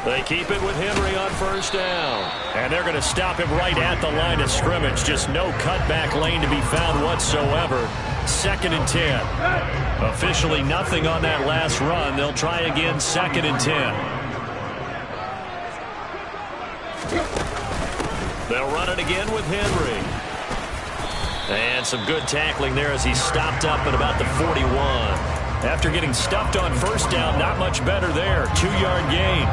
They keep it with Henry on first down. And they're going to stop him right at the line of scrimmage. Just no cutback lane to be found whatsoever. 2nd and 10. Officially nothing on that last run. They'll try again 2nd and 10. They'll run it again with Henry. And some good tackling there as he stopped up at about the 41. After getting stuffed on first down, not much better there. 2-yard gain.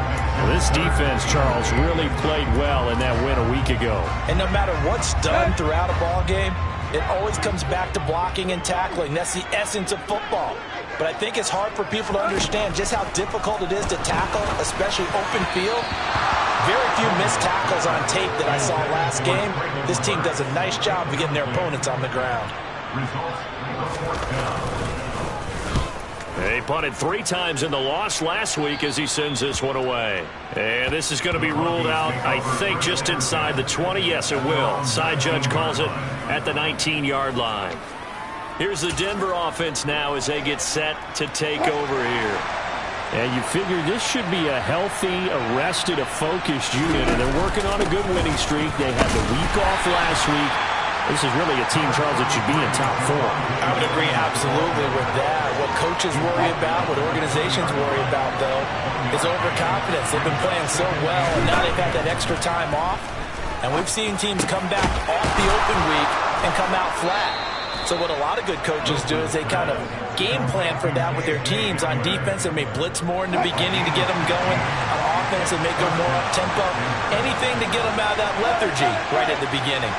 This defense, Charles, really played well in that win a week ago. And no matter what's done throughout a ball game, it always comes back to blocking and tackling. That's the essence of football. But I think it's hard for people to understand just how difficult it is to tackle, especially open field. Very few missed tackles on tape that I saw last game. This team does a nice job of getting their opponents on the ground. They punted 3 times in the loss last week as he sends this one away. And this is going to be ruled out, I think, just inside the 20. Yes, it will. Side judge calls it at the 19-yard line. Here's the Denver offense now as they get set to take over here. And you figure this should be a healthy, arrested, a focused unit, and they're working on a good winning streak. They had the week off last week. This is really a team, Charles, that should be in top 4. I would agree absolutely with that. What coaches worry about, what organizations worry about, though, is overconfidence. They've been playing so well, and now they've had that extra time off. And we've seen teams come back off the open week and come out flat. So what a lot of good coaches do is they kind of game plan for that with their teams. On defense, they may blitz more in the beginning to get them going. On offense, they may go more up-tempo. Anything to get them out of that lethargy right at the beginning.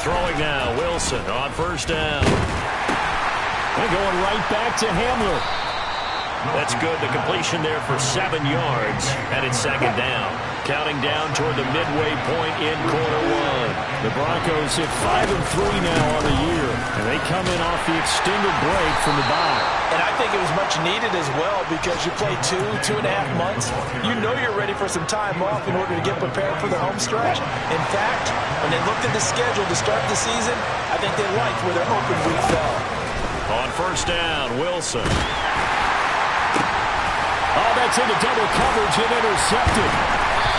Throwing now, Wilson on first down. And going right back to Hamler. That's good. The completion there for 7 yards. And it's 2nd down. Counting down toward the midway point in quarter 1. The Broncos hit 5-3 now on the year. And they come in off the extended break from the bye. And I think it was much needed as well because you play 2.5 months. You know you're ready for some time off in order to get prepared for the home stretch. In fact, when they looked at the schedule to start the season, I think they liked where their open week fell. On first down, Wilson. Oh, that's into double coverage and intercepted.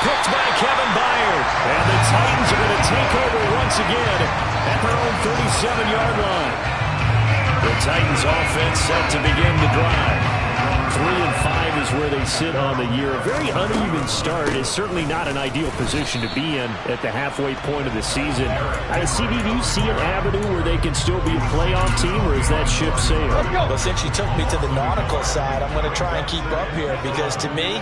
Picked by Kevin Byard. And the Titans are going to take over once again at their own 37-yard line. The Titans offense set to begin the drive. 3-5 is where they sit on the year. A very uneven start is certainly not an ideal position to be in at the halfway point of the season. CD, do you see an avenue where they can still be a playoff team, or is that ship sailed? Well, since you took me to the nautical side, I'm going to try and keep up here because to me,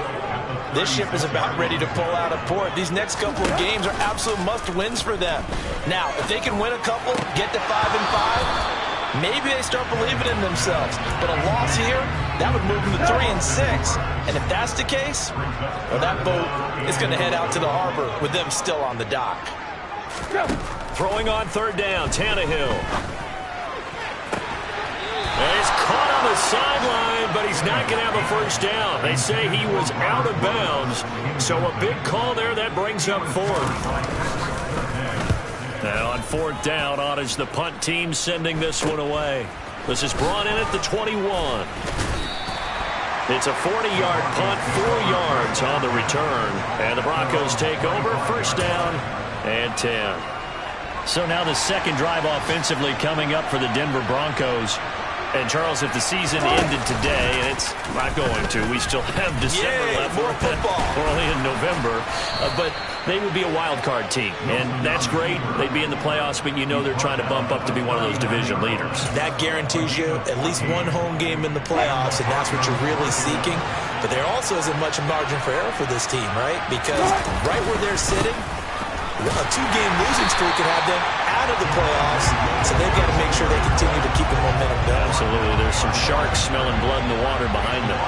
this ship is about ready to pull out of port. These next couple of games are absolute must-wins for them. Now, if they can win a couple, get to 5-5, maybe they start believing in themselves. But a loss here, that would move them to 3-6. And if that's the case, well, that boat is going to head out to the harbor with them still on the dock. Throwing on 3rd down, Tannehill. And he's caught on the sideline, but he's not going to have a first down. They say he was out of bounds. So a big call there that brings up 4th. Now on 4th down, on is the punt team sending this one away. This is brought in at the 21. It's a 40-yard punt, 4 yards on the return. And the Broncos take over, 1st down and 10. So now the second drive offensively coming up for the Denver Broncos. And, Charles, if the season ended today, and it's not going to, we still have December left. More football. Early in November. But they would be a wild card team. And that's great. They'd be in the playoffs, but you know they're trying to bump up to be one of those division leaders. That guarantees you at least one home game in the playoffs, and that's what you're really seeking. But there also isn't much margin for error for this team, right? Because right where they're sitting, a 2-game losing streak could have them out of the playoffs, so they've got to make sure they continue to keep the momentum going. Absolutely. There's some sharks smelling blood in the water behind them.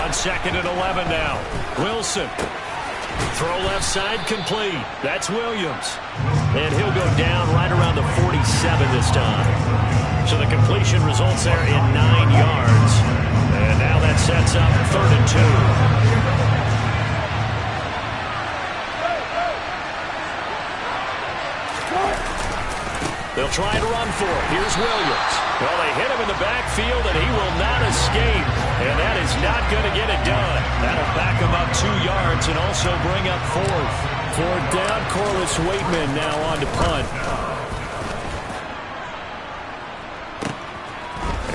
On 2nd and 11 now. Wilson. Throw left side complete. That's Williams. And he'll go down right around the 47 this time. So the completion results there in 9 yards. And now that sets up 3rd and 2. They'll try and run for it. Here's Williams. Well, they hit him in the backfield, and he will not escape. And that is not going to get it done. That'll back him up 2 yards and also bring up 4th. 4th down, Corliss Waitman now on to punt.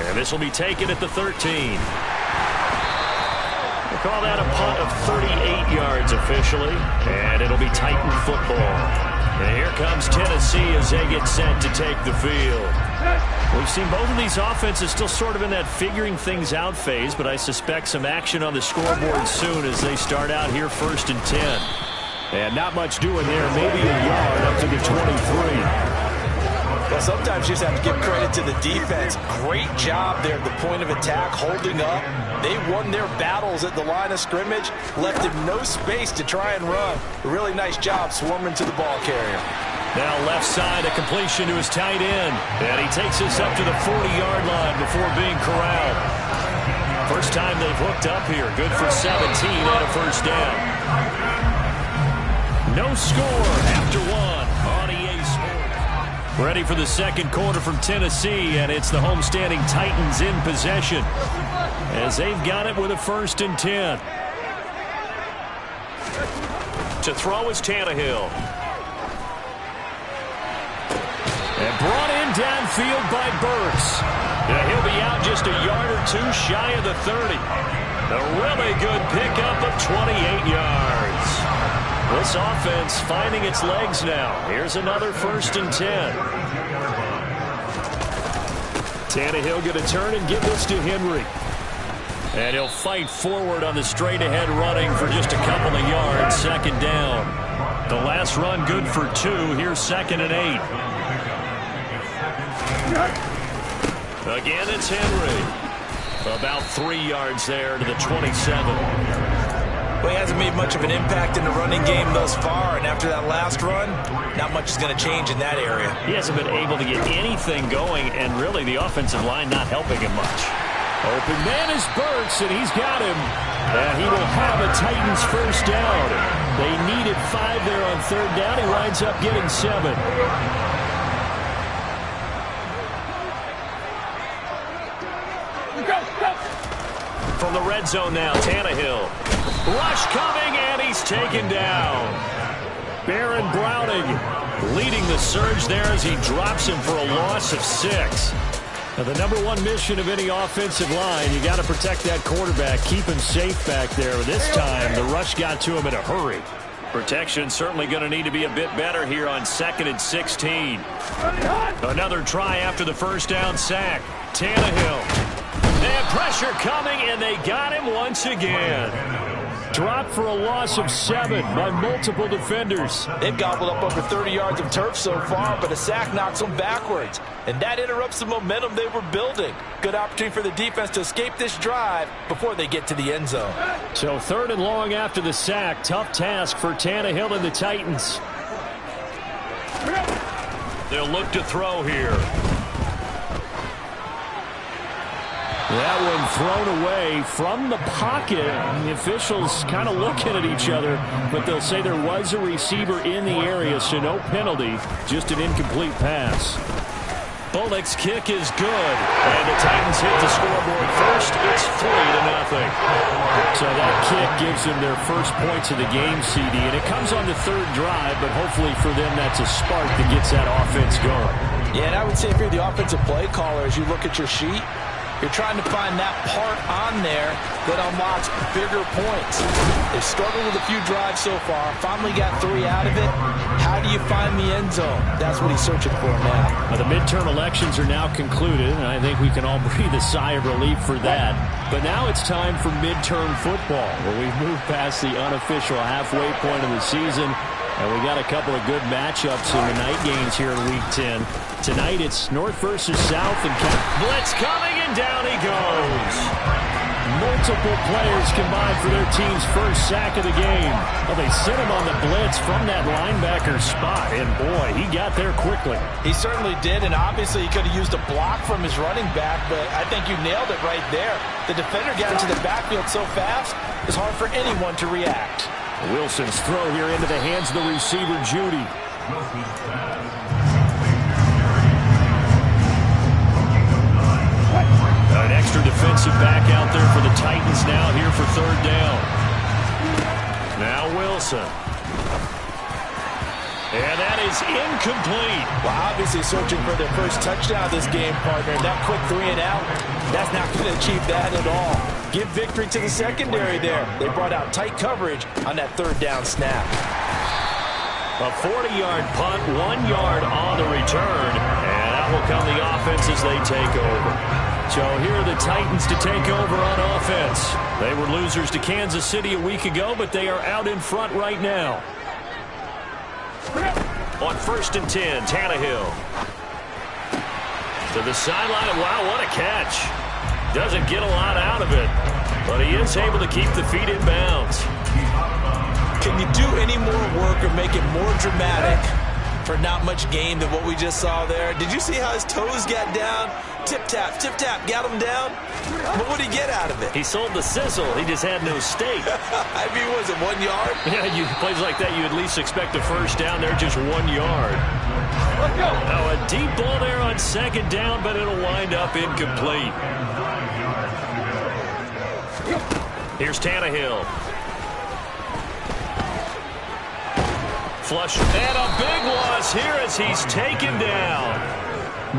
And this will be taken at the 13. We'll call that a punt of 38 yards officially. And it'll be Titan football. And here comes Tennessee as they get set to take the field. We've seen both of these offenses still sort of in that figuring things out phase, but I suspect some action on the scoreboard soon as they start out here 1st and 10. And not much doing there, maybe a yard up to the 23. Well, sometimes you just have to give credit to the defense. Great job there at the point of attack, holding up. They won their battles at the line of scrimmage, left him no space to try and run. A really nice job swarming to the ball carrier. Now left side, a completion to his tight end. And he takes us up to the 40-yard line before being corralled. First time they've hooked up here. Good for 17 and a 1st down. No score after 1 on EA Sports. Ready for the 2nd quarter from Tennessee, and it's the homestanding Titans in possession as they've got it with a 1st and 10. To throw is Tannehill. And brought in downfield by Burks. Yeah, he'll be out just a yard or 2 shy of the 30. A really good pickup of 28 yards. This offense finding its legs now. Here's another 1st and 10. Tannehill going to turn and give this to Henry. And he'll fight forward on the straight-ahead running for just a couple of yards. 2nd down. The last run good for 2. Here's 2nd and 8. Again, it's Henry. About 3 yards there to the 27. Well, he hasn't made much of an impact in the running game thus far, and after that last run, not much is going to change in that area. He hasn't been able to get anything going, and really the offensive line not helping him much. Open man is Burks, and he's got him. And he will have a Titans 1st down. They needed 5 there on 3rd down. He winds up getting 7. From the red zone now, Tannehill. Rush coming, and he's taken down. Baron Browning leading the surge there as he drops him for a loss of 6. Now, the #1 mission of any offensive line, you got to protect that quarterback, keep him safe back there. This time, the rush got to him in a hurry. Protection certainly going to need to be a bit better here on 2nd and 16. Another try after the 1st down sack. Tannehill. They have pressure coming, and they got him once again. Dropped for a loss of 7 by multiple defenders. They've gobbled up over 30 yards of turf so far, but a sack knocks them backwards. And that interrupts the momentum they were building. Good opportunity for the defense to escape this drive before they get to the end zone. So 3rd and long after the sack. Tough task for Tannehill and the Titans. They'll look to throw here. That one thrown away from the pocket. The officials kind of looking at each other, but they'll say there was a receiver in the area, so no penalty, just an incomplete pass. Bullock's kick is good, and the Titans hit the scoreboard first. It's 3-0. So that kick gives them their first points of the game, CD, and it comes on the 3rd drive, but hopefully for them that's a spark that gets that offense going. Yeah, and I would say if you're the offensive play caller, as you look at your sheet, you're trying to find that part on there that unlocks bigger points. They've struggled with a few drives so far. Finally got 3 out of it. How do you find the end zone? That's what he's searching for now. Well, the midterm elections are now concluded, and I think we can all breathe a sigh of relief for that. But now it's time for midterm football, where we've moved past the unofficial halfway point of the season. And we got a couple of good matchups in the night games here in Week 10. Tonight it's North versus South. And blitz coming, and down he goes. Multiple players combined for their team's first sack of the game. Well, they sent him on the blitz from that linebacker spot. And, boy, he got there quickly. He certainly did, and obviously he could have used a block from his running back, but I think you nailed it right there. The defender got into the backfield so fast, it's hard for anyone to react. Wilson's throw here into the hands of the receiver, Judy. extra defensive back out there for the Titans now here for third down. Now Wilson. And that is incomplete. Well, obviously searching for their first touchdown this game, partner. That quick 3 and out, that's not going to achieve that at all. Give victory to the secondary there. They brought out tight coverage on that third down snap. A 40-yard punt, 1 yard on the return. And that will come the offense as they take over. So here are the Titans to take over on offense. They were losers to Kansas City a week ago, but they are out in front right now. On 1st and 10, Tannehill. To the sideline. Wow, what a catch. Doesn't get a lot out of it, but he is able to keep the feet in bounds. Can you do any more work or make it more dramatic for not much gain than what we just saw there? Did you see how his toes got down? Tip-tap, got him down. But what did he get out of it? He sold the sizzle. He just had no steak. I mean, was it 1 yard? Yeah, plays like that, you at least expect a first down there, just 1 yard. Now a deep ball there on 2nd down, but it'll wind up incomplete. Here's Tannehill. Flush, and a big loss here as he's taken down.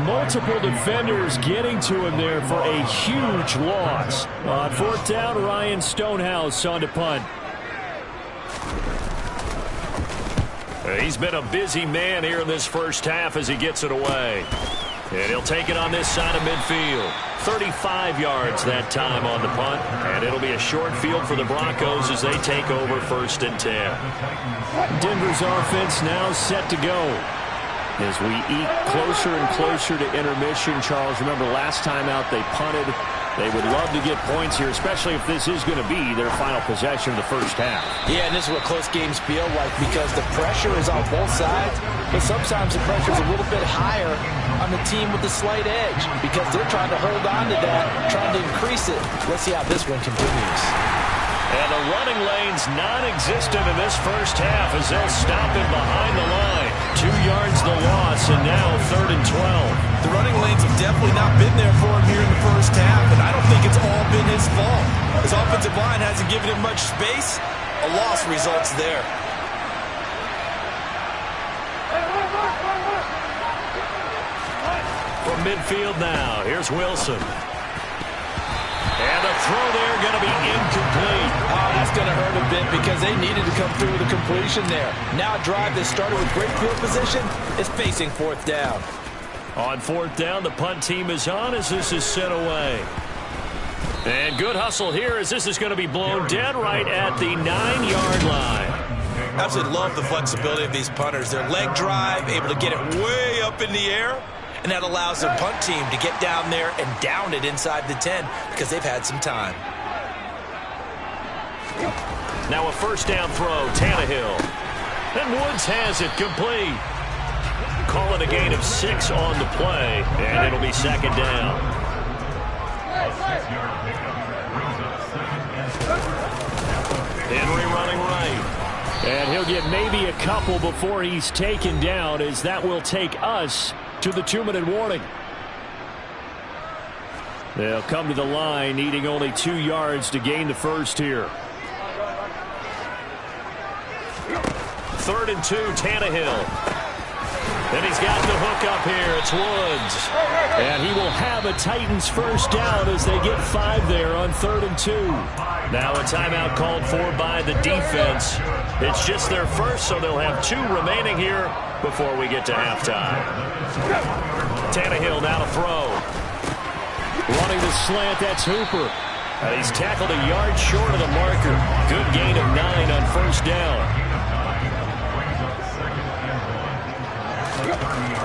Multiple defenders getting to him there for a huge loss. On 4th down, Ryan Stonehouse on to punt. He's been a busy man here in this first half as he gets it away. And he'll take it on this side of midfield. 35 yards that time on the punt. And it'll be a short field for the Broncos as they take over 1st and 10. Denver's offense now set to go. As we eat closer and closer to intermission, Charles, remember last time out they punted. They would love to get points here, especially if this is going to be their final possession of the first half. Yeah, and this is what close games feel like because the pressure is on both sides, but sometimes the pressure is a little bit higher on the team with the slight edge because they're trying to hold on to that, trying to increase it. Let's see how this one continues. And the running lane's non-existent in this first half as they'll stop him behind the line. 2 yards the loss, and now 3rd and 12. The running lanes have definitely not been there for him here in the first half, and I don't think it's all been his fault. His offensive line hasn't given him much space. A loss results there. From midfield now, here's Wilson. And the throw there going to be incomplete. Oh, that's going to hurt a bit because they needed to come through with a completion there. Now a drive that started with great field position is facing 4th down. On 4th down, the punt team is on as this is sent away. And good hustle here as this is going to be blown dead right at the 9-yard line. Absolutely love the flexibility of these punters. Their leg drive, able to get it way up in the air. And that allows their punt team to get down there and down it inside the 10 because they've had some time. Now a 1st down throw, Tannehill. And Woods has it complete. Call it a gain of 6 on the play, and it'll be 2nd down. Henry running right. And he'll get maybe a couple before he's taken down as that will take us to the 2-minute warning. They'll come to the line needing only 2 yards to gain the first here. 3rd and 2, Tannehill. And he's got the hook up here. It's Woods. And he will have a Titans first down as they get 5 there on 3rd and 2. Now a timeout called for by the defense. It's just their first, so they'll have 2 remaining here before we get to halftime. Tannehill now to throw. Running the slant, that's Hooper. He's tackled a yard short of the marker. Good gain of 9 on 1st down.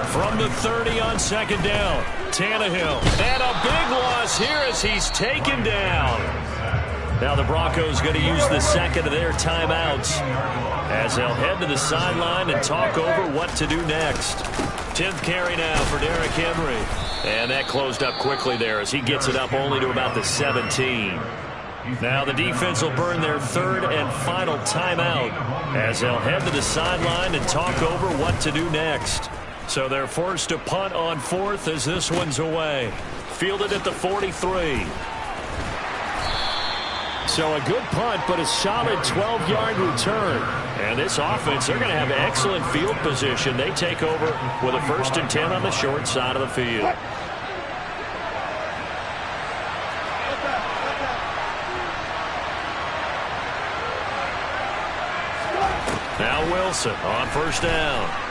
From the 30 on 2nd down, Tannehill. And a big loss here as he's taken down. Now the Broncos going to use the second of their timeouts as they'll head to the sideline and talk over what to do next. 10th carry now for Derrick Henry. And that closed up quickly there as he gets it up only to about the 17. Now the defense will burn their 3rd and final timeout as they'll head to the sideline and talk over what to do next. So they're forced to punt on 4th as this one's away. fielded at the 43. So a good punt, but a solid 12-yard return. And this offense, they're going to have excellent field position. They take over with a 1st and 10 on the short side of the field. Now Wilson on 1st down.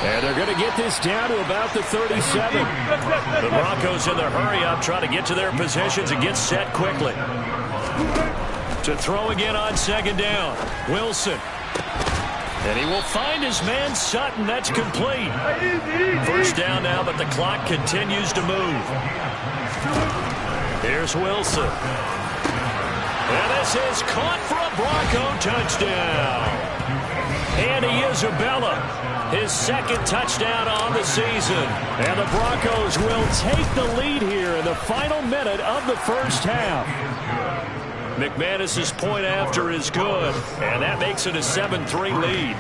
And they're going to get this down to about the 37. The Broncos in the hurry-up trying to get to their positions and get set quickly. To throw again on 2nd down. Wilson. And he will find his man Sutton. That's complete. 1st down now, but the clock continues to move. Here's Wilson. And this is caught for a Bronco touchdown. Andy Isabella, his 2nd touchdown on the season. And the Broncos will take the lead here in the final minute of the 1st half. McManus's point after is good, and that makes it a 7-3 lead.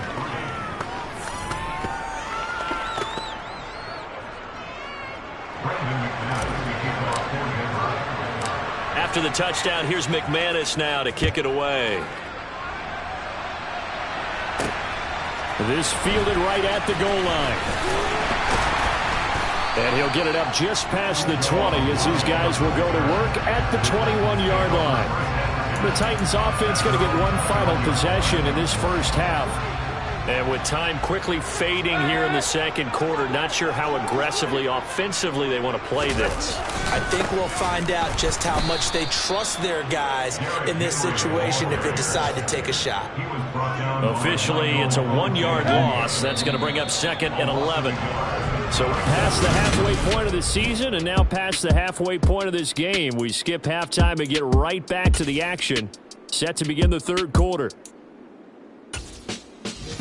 After the touchdown, here's McManus now to kick it away. This fielded right at the goal line. And he'll get it up just past the 20 as his guys will go to work at the 21-yard line. The Titans offense going to get one final possession in this 1st half. And with time quickly fading here in the 2nd quarter, not sure how aggressively, offensively they want to play this. I think we'll find out just how much they trust their guys in this situation if they decide to take a shot. Officially, it's a 1-yard loss. That's going to bring up 2nd and 11. So past the halfway point of the season and now past the halfway point of this game, we skip halftime and get right back to the action. Set to begin the 3rd quarter.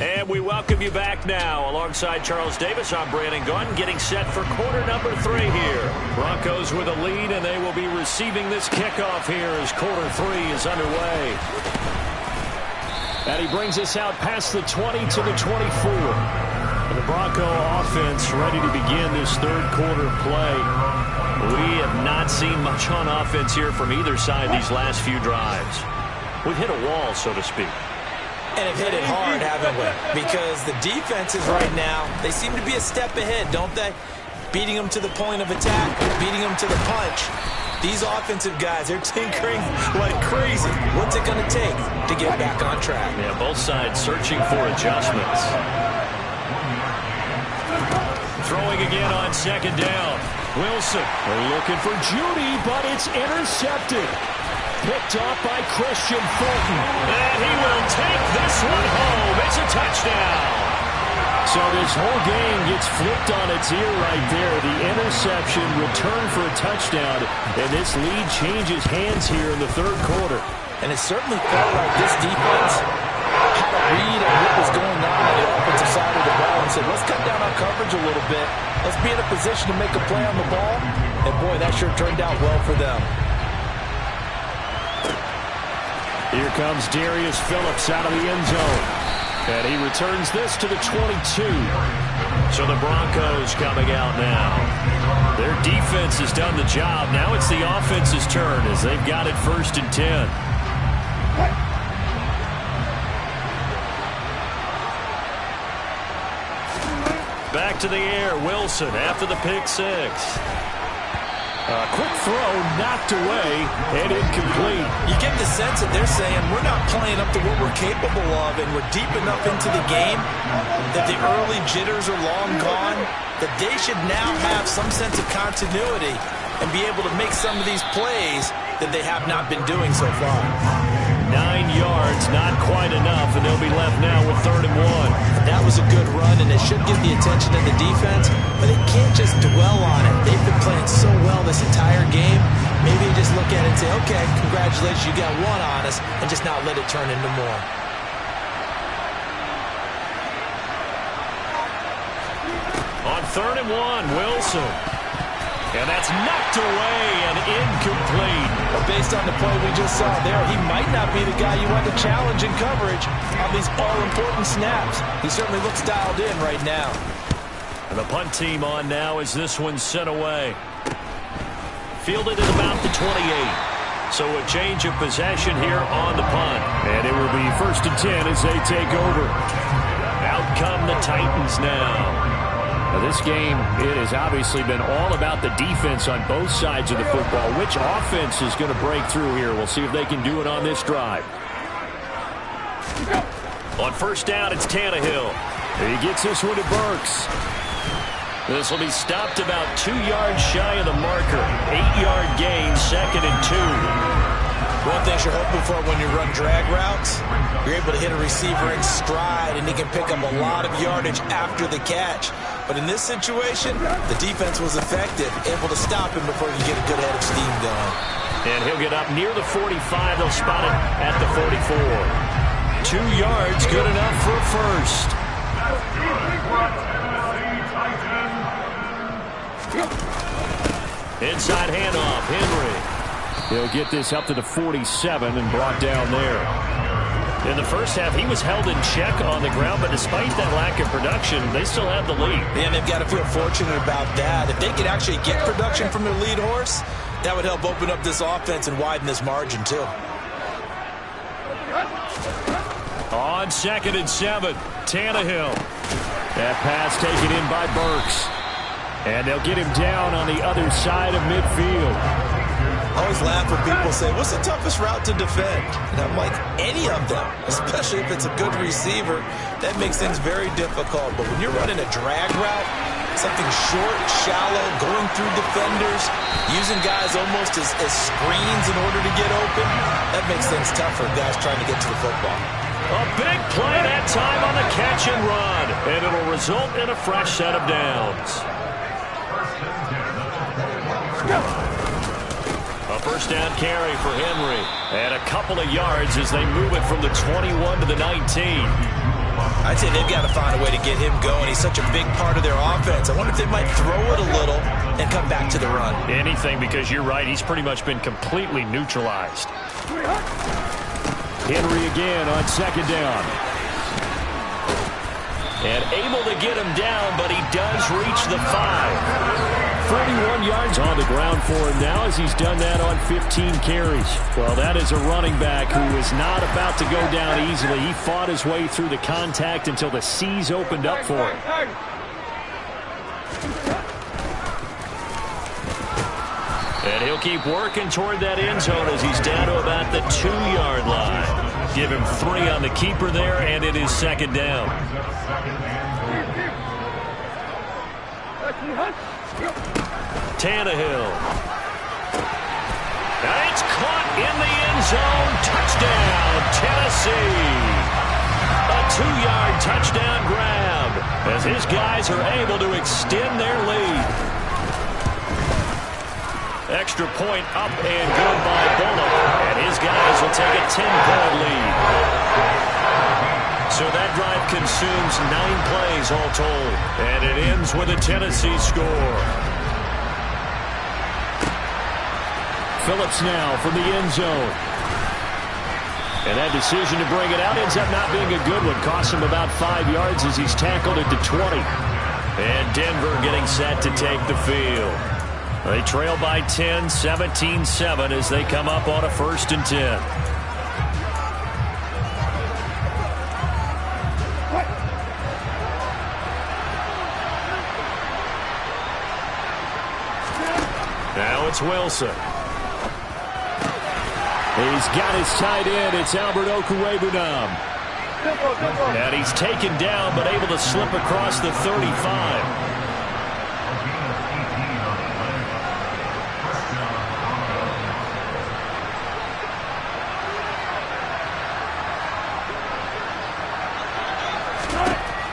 And we welcome you back now. Alongside Charles Davis, I'm Brandon Gaudin, getting set for quarter number 3 here. Broncos with a lead, and they will be receiving this kickoff here as quarter 3 is underway. And he brings us out past the 20 to the 24. And the Bronco offense ready to begin this 3rd quarter play. We have not seen much on offense here from either side these last few drives. We've hit a wall, so to speak. And have hit it hard, haven't we? Because the defenses right now, they seem to be a step ahead, don't they? Beating them to the point of attack, beating them to the punch. These offensive guys, they're tinkering like crazy. What's it going to take to get back on track? Yeah, both sides searching for adjustments. Throwing again on 2nd down. Wilson looking for Judy, but it's intercepted. Picked off by Christian Fulton. And he will take this one home. It's a touchdown. So this whole game gets flipped on its ear right there. The interception, return for a touchdown. And this lead changes hands here in the 3rd quarter. And it certainly felt like this defense had a read on what was going on the offensive side of the ball and said, let's cut down our coverage a little bit. Let's be in a position to make a play on the ball. And boy, that sure turned out well for them. Here comes Darius Phillips out of the end zone. And he returns this to the 22. So the Broncos coming out now. Their defense has done the job. Now it's the offense's turn as they've got it 1st and 10. Back to the air, Wilson after the pick 6. Quick throw, knocked away, and incomplete. You get the sense that they're saying we're not playing up to what we're capable of, and we're deep enough into the game that the early jitters are long gone, that they should now have some sense of continuity and be able to make some of these plays that they have not been doing so far. 9 yards, not quite enough, and they'll be left now with 3rd and 1. That was a good run, and it should get the attention of the defense, but they can't just dwell on it. They've been playing so well this entire game. Maybe they just look at it and say, okay, congratulations, you got one on us, and just not let it turn into more. On 3rd and 1, Wilson. And that's knocked away and incomplete. But based on the play we just saw there, he might not be the guy you want to challenge in coverage on these all-important snaps. He certainly looks dialed in right now. And the punt team on now as this one's sent away. Fielded at about the 28. So a change of possession here on the punt. And it will be 1st and 10 as they take over. Out come the Titans now. Now this game, it has obviously been all about the defense on both sides of the football. Which offense is going to break through here? We'll see if they can do it on this drive. On 1st down, it's Tannehill. He gets this one to Burks. This will be stopped about 2 yards shy of the marker. 8-yard gain, 2nd and 2. One thing you're hoping for when you run drag routes, you're able to hit a receiver in stride, and he can pick up a lot of yardage after the catch. But in this situation, the defense was effective, able to stop him before he can get a good head of steam going. And he'll get up near the 45. They'll spot it at the 44. 2 yards, good enough for a first. Inside handoff, Henry. He'll get this up to the 47 and brought down there. In the first half, he was held in check on the ground, but despite that lack of production, they still have the lead. And they've got to feel fortunate about that. If they could actually get production from their lead horse, that would help open up this offense and widen this margin too. On 2nd and 7, Tannehill. That pass taken in by Burks. And they'll get him down on the other side of midfield. I always laugh when people say, what's the toughest route to defend? And I'm like, any of them, especially if it's a good receiver. That makes things very difficult. But when you're running a drag route, something short, shallow, going through defenders, using guys almost as screens in order to get open, that makes things tough for guys trying to get to the football. A big play that time on the catch and run. And it'll result in a fresh set of downs. A 1st down carry for Henry. And a couple of yards as they move it from the 21 to the 19. I'd say they've got to find a way to get him going. He's such a big part of their offense. I wonder if they might throw it a little and come back to the run. Anything, because you're right. He's pretty much been completely neutralized. Henry again on 2nd down. And able to get him down, but he does reach the 5. 41 yards on the ground for him now as he's done that on 15 carries. Well, that is a running back who is not about to go down easily. He fought his way through the contact until the seas opened up for him. And he'll keep working toward that end zone as he's down to about the 2-yard line. Give him 3 on the keeper there, and it is 2nd down. Tannehill. And it's caught in the end zone. Touchdown, Tennessee. A 2-yard touchdown grab as his guys are able to extend their lead. Extra point up and good by Bullock. And his guys will take a 10-point lead. So that drive consumes 9 plays all told. And it ends with a Tennessee score. Phillips now from the end zone. And that decision to bring it out ends up not being a good one. Costs him about 5 yards as he's tackled at the 20. And Denver getting set to take the field. They trail by 10, 17-7 as they come up on a 1st and 10. Now it's Wilson. He's got his tight end. It's Albert Okwuegbunam. And he's taken down but able to slip across the 35.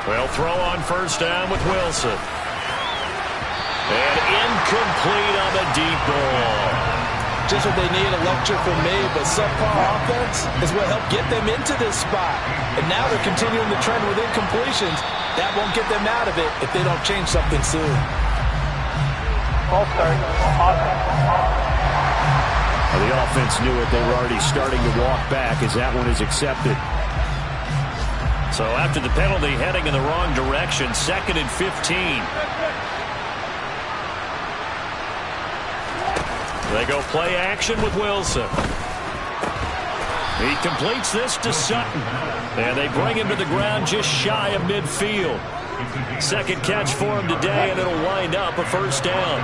They'll throw on 1st down with Wilson. And incomplete on the deep ball. Just what they need, a lecture from me, but subpar offense is what helped get them into this spot. And now they're continuing the trend with incompletions. That won't get them out of it if they don't change something soon. The offense knew it. They were already starting to walk back as that one is accepted. So after the penalty, heading in the wrong direction, 2nd and 15. They go play action with Wilson. He completes this to Sutton. And they bring him to the ground just shy of midfield. 2nd catch for him today, and it'll wind up a 1st down.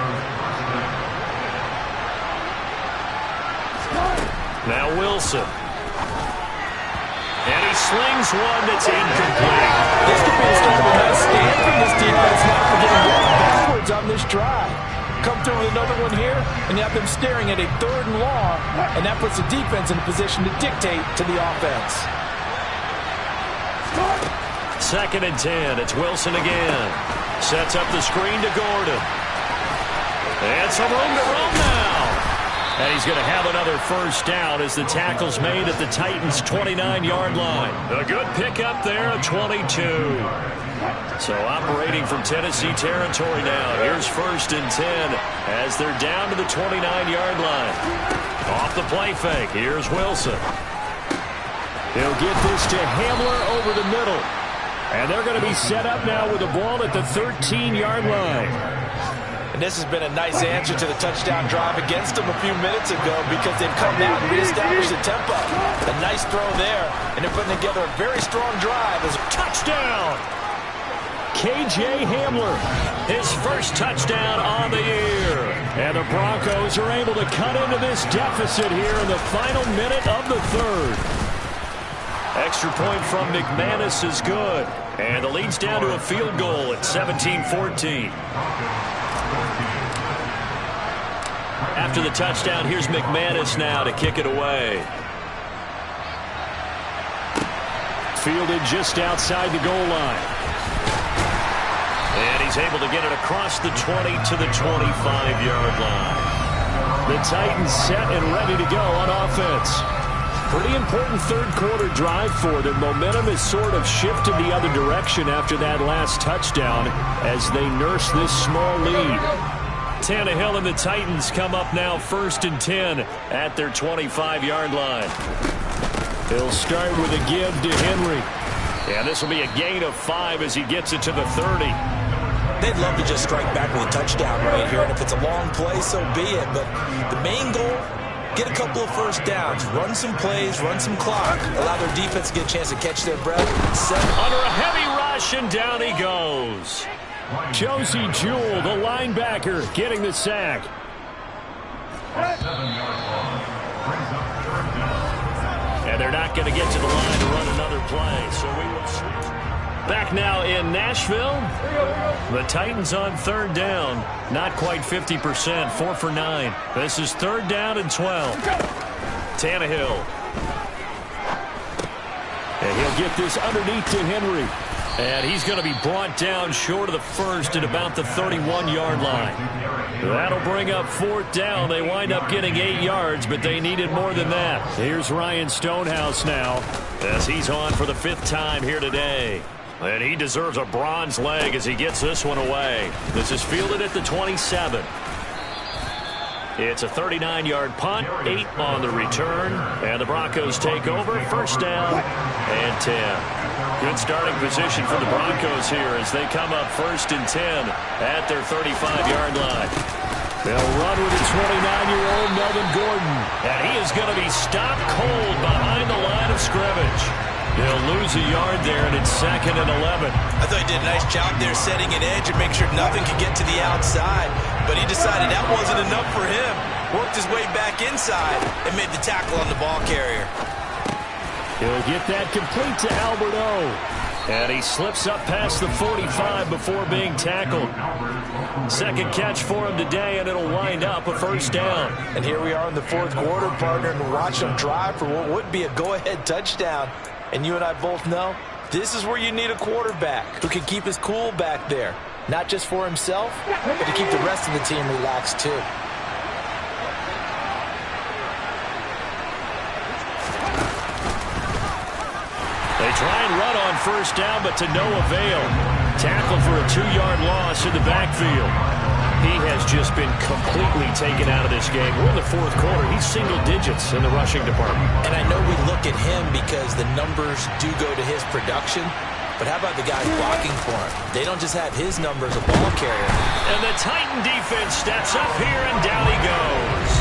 Now Wilson. And he slings one that's incomplete. This could be the start of a nice stand from this defense now for getting walked backwards on this drive. Come through with another one here, and you have them staring at a 3rd and long, and that puts the defense in a position to dictate to the offense. 2nd and 10. It's Wilson again. Sets up the screen to Gordon. And some room to run now. And he's going to have another 1st down as the tackle's made at the Titans' 29-yard line. A good pickup there at 22. So operating from Tennessee territory now. Here's 1st and 10 as they're down to the 29-yard line. Off the play fake. Here's Wilson. He'll get this to Hamler over the middle. And they're going to be set up now with the ball at the 13-yard line. And this has been a nice answer to the touchdown drive against them a few minutes ago because they've come out and reestablished the tempo. A nice throw there, and they're putting together a very strong drive. As a touchdown! K.J. Hamler, his 1st touchdown on the year. And the Broncos are able to cut into this deficit here in the final minute of the 3rd. Extra point from McManus is good. And the lead's down to a field goal at 17-14. After the touchdown, here's McManus now to kick it away. Fielded just outside the goal line. And he's able to get it across the 20 to the 25-yard line. The Titans set and ready to go on offense. Pretty important 3rd quarter drive for them. Momentum has sort of shifted the other direction after that last touchdown as they nurse this small lead. Tannehill and the Titans come up now 1st and 10 at their 25-yard line. He'll start with a give to Henry. And this will be a gain of 5 as he gets it to the 30. They'd love to just strike back with a touchdown right here, and if it's a long play, so be it. But the main goal, get a couple of 1st downs, run some plays, run some clock, allow their defense to get a chance to catch their breath. Under a heavy rush, and down he goes. Josie Jewell, the linebacker, getting the sack. And they're not going to get to the line to run another play, so we will switch. Back now in Nashville. The Titans on 3rd down. Not quite 50%, 4 for 9. This is 3rd down and 12. Tannehill. And he'll get this underneath to Henry. And he's going to be brought down short of the 1st at about the 31-yard line. That'll bring up 4th down. They wind up getting 8 yards, but they needed more than that. Here's Ryan Stonehouse now as he's on for the 5th time here today. And he deserves a bronze leg as he gets this one away. This is fielded at the 27. It's a 39-yard punt, 8 on the return. And the Broncos take over, 1st down and 10. Good starting position for the Broncos here as they come up 1st and 10 at their 35-yard line. They'll run with the 29-year-old Melvin Gordon. And he is going to be stopped cold behind the line of scrimmage. They'll lose a yard there, and it's 2nd and 11. I thought he did a nice job there setting an edge and make sure nothing could get to the outside. But he decided that wasn't enough for him. Worked his way back inside and made the tackle on the ball carrier. He'll get that complete to Albert O. And he slips up past the 45 before being tackled. 2nd catch for him today, and it'll wind up a 1st down. And here we are in the 4th quarter, partner, and watch them drive for what would be a go-ahead touchdown. And you and I both know this is where you need a quarterback who can keep his cool back there. Not just for himself, but to keep the rest of the team relaxed too. They try and run on 1st down, but to no avail. Tackle for a 2-yard loss in the backfield. He has just been completely taken out of this game. We're in the fourth quarter. He's single digits in the rushing department. And I know we look at him because the numbers do go to his production. But how about the guys blocking for him? They don't just have his numbers, a ball carrier. And the Titan defense steps up here, and down he goes.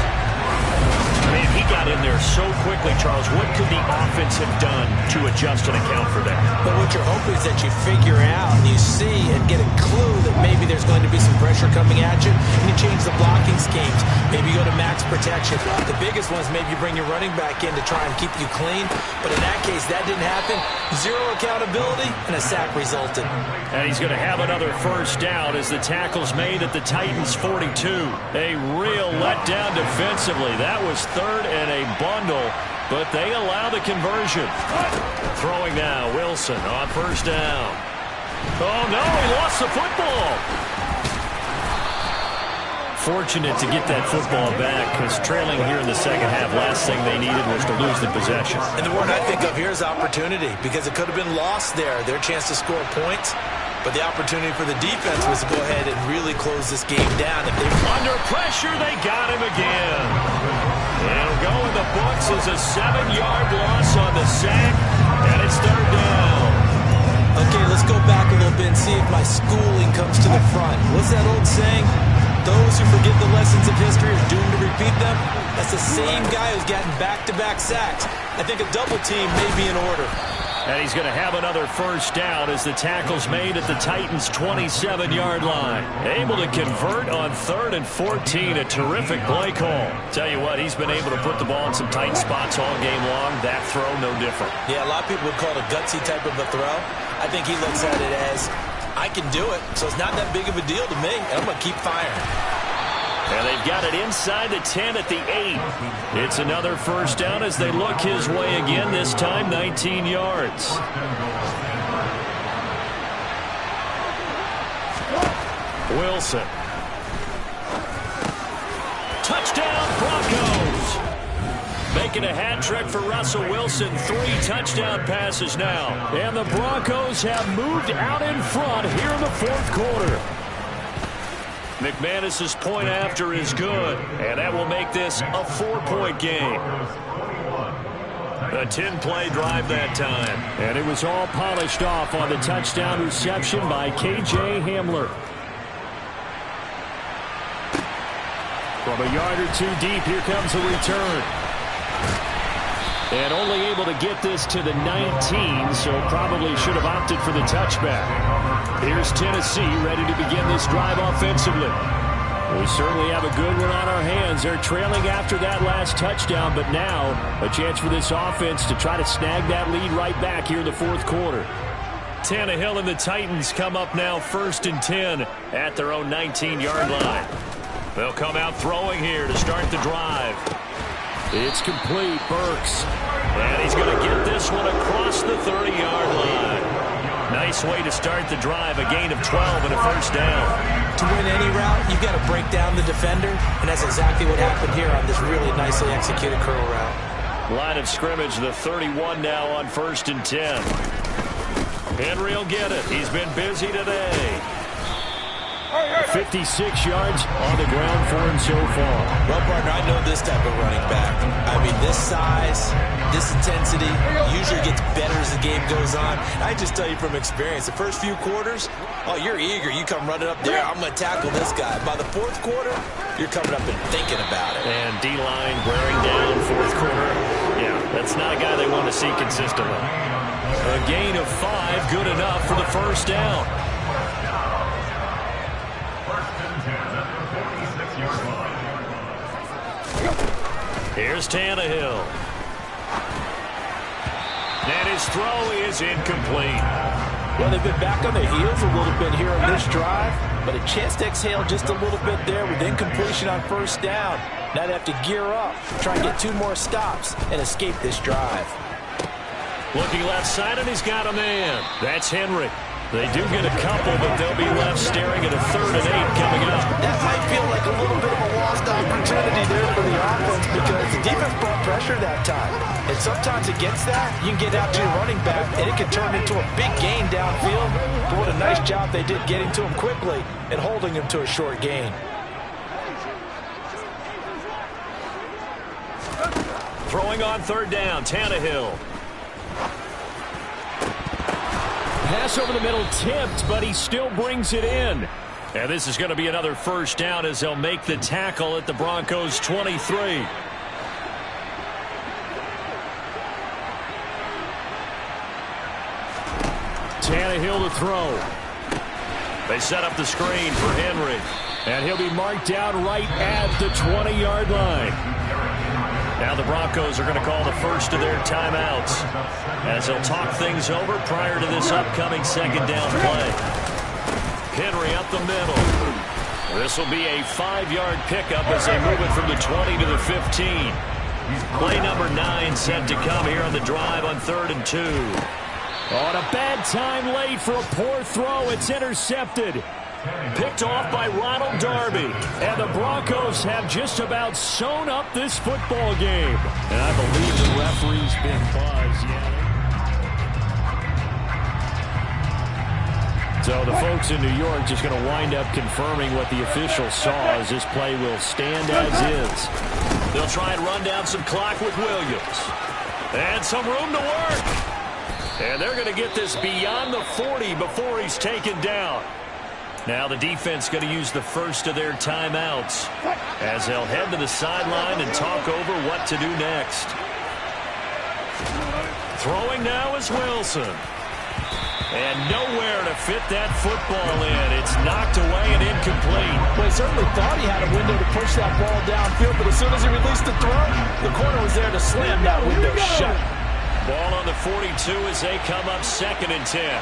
Man, he got in there so quickly, Charles. What could the offense have done to adjust and account for that? But what you're hoping is that you figure out and you see and get a clue that maybe there's going to be some pressure coming at you, and you change the blocking schemes. Maybe you go to max protection. The biggest one is maybe you bring your running back in to try and keep you clean. But in that case, that didn't happen. Zero accountability, and a sack resulted. And he's going to have another first down as the tackle's made at the Titans' 42. A real letdown defensively. That was third and a bundle, but they allow the conversion. Throwing now, Wilson on first down. Oh, no, he lost the football. Fortunate to get that football back because trailing here in the second half, last thing they needed was to lose the possession. And the word I think of here is opportunity because it could have been lost there, their chance to score points. But the opportunity for the defense was to go ahead and really close this game down. If they under pressure, they got him again. It'll go in the books as a 7-yard loss on the sack, and it's third down. Okay, let's go back a little bit and see if my schooling comes to the front. What's that old saying? Those who forget the lessons of history are doomed to repeat them. That's the same guy who's gotten back-to-back sacks. I think a double team may be in order. And he's going to have another first down as the tackle's made at the Titans' 27-yard line. Able to convert on 3rd and 14. A terrific play call. Tell you what, he's been able to put the ball in some tight spots all game long. That throw, no different. Yeah, a lot of people would call it a gutsy type of a throw. I think he looks at it as, I can do it, so it's not that big of a deal to me, and I'm going to keep firing. And they've got it inside the 10 at the 8. It's another first down as they look his way again, this time 19 yards. Wilson. Touchdown, Broncos. Making a hat trick for Russell Wilson. 3 touchdown passes now. And the Broncos have moved out in front here in the fourth quarter. McManus's point after is good, and that will make this a 4-point game. A 10-play drive that time, and it was all polished off on the touchdown reception by K.J. Hamler. From a yard or two deep, here comes a return. And only able to get this to the 19, so probably should have opted for the touchback. Here's Tennessee ready to begin this drive offensively. We certainly have a good one on our hands. They're trailing after that last touchdown, but now a chance for this offense to try to snag that lead right back here in the fourth quarter. Tannehill and the Titans come up now 1st and 10 at their own 19-yard line. They'll come out throwing here to start the drive. It's complete, Burks. And he's going to get this one across the 30-yard line. Nice way to start the drive, a gain of 12 and a first down. To win any route, you've got to break down the defender, and that's exactly what happened here on this really nicely executed curl route. Line of scrimmage, the 31 now on 1st and 10. Henry will get it. He's been busy today. 56 yards on the ground for him so far. Well, partner, I know this type of running back. I mean, this size, this intensity usually gets better as the game goes on. I just tell you from experience, the first few quarters, oh, you're eager. You come running up there, I'm going to tackle this guy. By the fourth quarter, you're coming up and thinking about it. And D-line wearing down fourth quarter. Yeah, that's not a guy they want to see consistently. A gain of 5, good enough for the first down. Here's Tannehill. And his throw is incomplete. Well, they've been back on their heels a little bit here on this drive, but a chance to exhale just a little bit there with incompletion on first down. Now they have to gear up, try and get 2 more stops, and escape this drive. Looking left side, and he's got a man. That's Henry. They do get a couple, but they'll be left staring at a 3rd and 8 coming up. That might feel like a little bit of a lost opportunity there for the offense because the defense brought pressure that time. And sometimes against that, you can get out to your running back, and it can turn into a big gain downfield. But what a nice job they did getting to him quickly and holding him to a short gain. Throwing on third down, Tannehill. Pass over the middle tipped, but he still brings it in. And this is going to be another first down as they'll make the tackle at the Broncos' 23. Tannehill to throw. They set up the screen for Henry. And he'll be marked down right at the 20-yard line. Now the Broncos are going to call the first of their timeouts as they'll talk things over prior to this upcoming second down play. Henry up the middle. This will be a 5-yard pickup as they move it from the 20 to the 15. Play number 9 set to come here on the drive on 3rd and 2. On a bad time late for a poor throw. It's intercepted. Picked off by Ronald Darby. And the Broncos have just about sewn up this football game. And I believe the referee's been buzzed. So the folks in New York just going to wind up confirming what the official saw as this play will stand as is. They'll try and run down some clock with Williams. And some room to work. And they're going to get this beyond the 40 before he's taken down. Now the defense going to use the first of their timeouts as they'll head to the sideline and talk over what to do next. Throwing now is Wilson. And nowhere to fit that football in. It's knocked away and incomplete. Well, he certainly thought he had a window to push that ball downfield, but as soon as he released the throw, the corner was there to slam that window shut. Ball on the 42 as they come up 2nd and 10.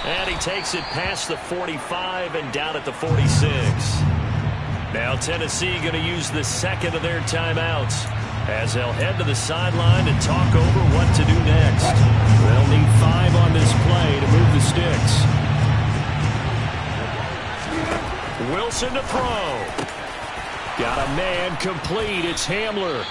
And he takes it past the 45 and down at the 46. Now Tennessee going to use the second of their timeouts as they'll head to the sideline and talk over what to do next. They'll need 5 on this play to move the sticks. Wilson to throw. Got a man complete. It's Hamler.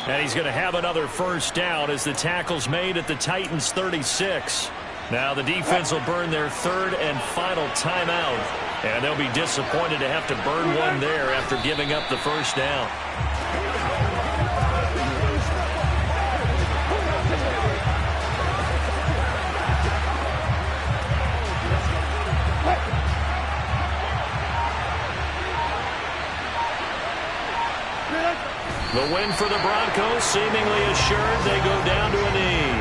And he's going to have another first down as the tackle's made at the Titans' 36. Now the defense will burn their 3rd and final timeout. And they'll be disappointed to have to burn one there after giving up the first down. The win for the Broncos seemingly assured. They go down to a knee.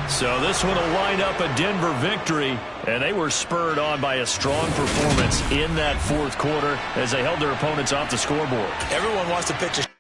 So this one will wind up a Denver victory, and they were spurred on by a strong performance in that 4th quarter as they held their opponents off the scoreboard. Everyone wants to pitch a